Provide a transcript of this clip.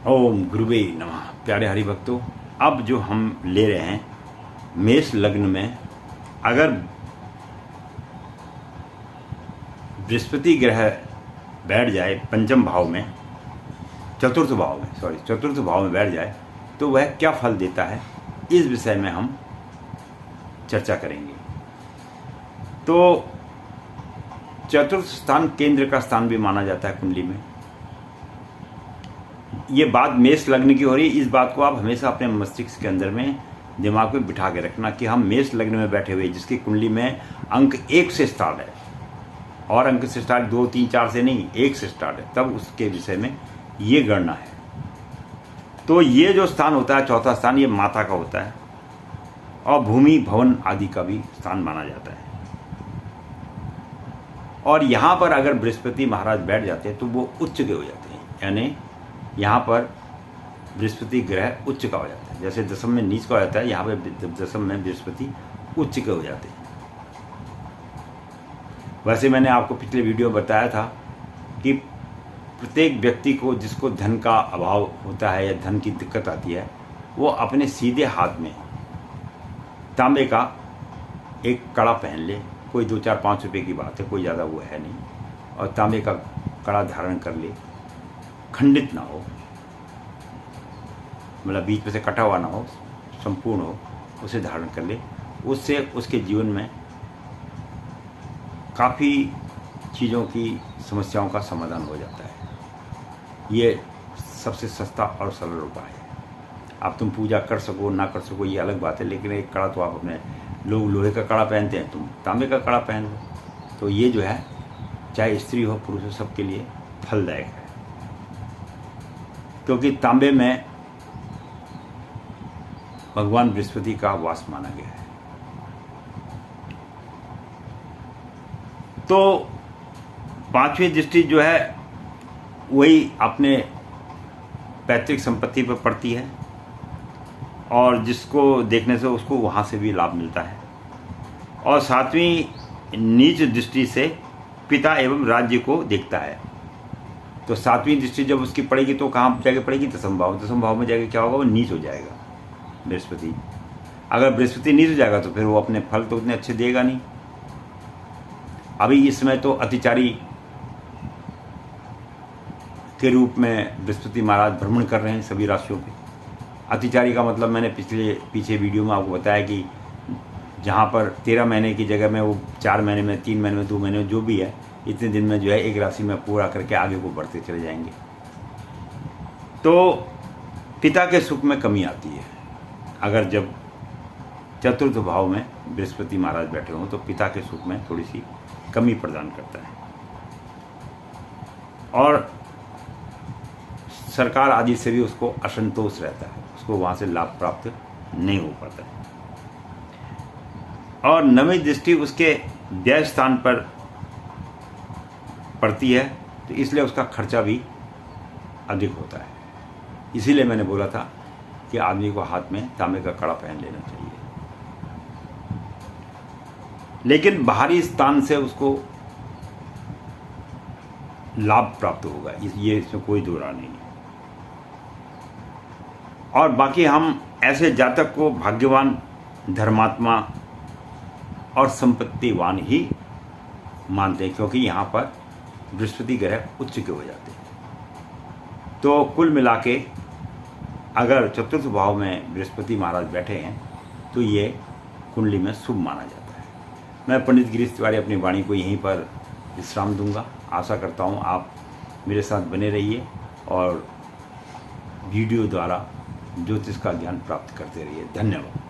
ओम गुरुवे नमः। प्यारे हरि भक्तों, अब जो हम ले रहे हैं मेष लग्न में, अगर बृहस्पति ग्रह बैठ जाए पंचम भाव में, चतुर्थ भाव में बैठ जाए तो वह क्या फल देता है, इस विषय में हम चर्चा करेंगे। तो चतुर्थ स्थान केंद्र का स्थान भी माना जाता है कुंडली में। ये बात मेष लग्न की हो रही है। इस बात को आप हमेशा अपने मस्तिष्क के अंदर में, दिमाग में बिठा के रखना कि हम मेष लग्न में बैठे हुए, जिसकी कुंडली में अंक 1 से स्टार्ट है, और अंक से स्टार्ट 2, 3, 4 से नहीं, 1 से स्टार्ट है, तब उसके विषय में ये गणना है। तो ये जो स्थान होता है, चौथा स्थान, ये माता का होता है और भूमि भवन आदि का भी स्थान माना जाता है। और यहाँ पर अगर बृहस्पति महाराज बैठ जाते हैं तो वो उच्च के हो जाते हैं, यानी यहाँ पर बृहस्पति ग्रह उच्च का हो जाता है। जैसे दशम में नीच का हो जाता है, यहाँ पर दशम में बृहस्पति उच्च के हो जाते हैं। वैसे मैंने आपको पिछले वीडियो में बताया था कि प्रत्येक व्यक्ति को, जिसको धन का अभाव होता है या धन की दिक्कत आती है, वो अपने सीधे हाथ में तांबे का एक कड़ा पहन ले। कोई 2, 4, 5 रुपये की बात है, कोई ज़्यादा वो है नहीं, और तांबे का कड़ा धारण कर ले, खंडित ना हो, मतलब बीच में से कटा हुआ ना हो, संपूर्ण हो, उसे धारण कर ले। उससे उसके जीवन में काफ़ी चीज़ों की, समस्याओं का समाधान हो जाता है। ये सबसे सस्ता और सरल उपाय है। आप तुम पूजा कर सको ना कर सको ये अलग बात है, लेकिन एक कड़ा तो आप अपने, लोग लोहे का कड़ा पहनते हैं, तुम तांबे का कड़ा पहन लो, तो ये जो है चाहे स्त्री हो पुरुष हो सबके लिए फलदायक है। क्योंकि तांबे में भगवान बृहस्पति का वास माना गया है। तो पांचवी दृष्टि जो है वही अपने पैतृक संपत्ति पर पड़ती है, और जिसको देखने से उसको वहाँ से भी लाभ मिलता है। और सातवीं नीच दृष्टि से पिता एवं राज्य को देखता है। तो सातवीं दृष्टि जब उसकी पड़ेगी तो कहाँ जाके पड़ेगी? दशम भाव। दशम भाव में जाके क्या होगा? वो नीच हो जाएगा बृहस्पति। अगर बृहस्पति नीच हो जाएगा तो फिर वो अपने फल तो उतने अच्छे देगा नहीं। अभी इस समय तो अतिचारी के रूप में बृहस्पति महाराज भ्रमण कर रहे हैं सभी राशियों पे। अतिचारी का मतलब मैंने पीछे वीडियो में आपको बताया कि जहाँ पर 13 महीने की जगह में वो 4 महीने में, 3 महीने में, 2 महीने में, जो भी है, इतने दिन में जो है एक राशि में पूरा करके आगे को बढ़ते चले जाएंगे। तो पिता के सुख में कमी आती है। अगर जब चतुर्थ भाव में बृहस्पति महाराज बैठे हों तो पिता के सुख में थोड़ी सी कमी प्रदान करता है, और सरकार आदि से भी उसको असंतोष रहता है, उसको वहाँ से लाभ प्राप्त नहीं हो पाता है। और नवी दृष्टि उसके व्यय स्थान पर पड़ती है, तो इसलिए उसका खर्चा भी अधिक होता है। इसीलिए मैंने बोला था कि आदमी को हाथ में तांबे का कड़ा पहन लेना चाहिए। लेकिन बाहरी स्थान से उसको लाभ प्राप्त होगा, ये इसमें कोई दो राय नहीं है। और बाकी हम ऐसे जातक को भाग्यवान, धर्मात्मा और संपत्तिवान ही मानते हैं, क्योंकि यहाँ पर बृहस्पति ग्रह उच्च के हो जाते हैं। तो कुल मिला के अगर चतुर्थ भाव में बृहस्पति महाराज बैठे हैं तो ये कुंडली में शुभ माना जाता है। मैं पंडित गिरीश तिवारी अपनी वाणी को यहीं पर विश्राम दूंगा। आशा करता हूँ आप मेरे साथ बने रहिए और वीडियो द्वारा ज्योतिष का ज्ञान प्राप्त करते रहिए। धन्यवाद।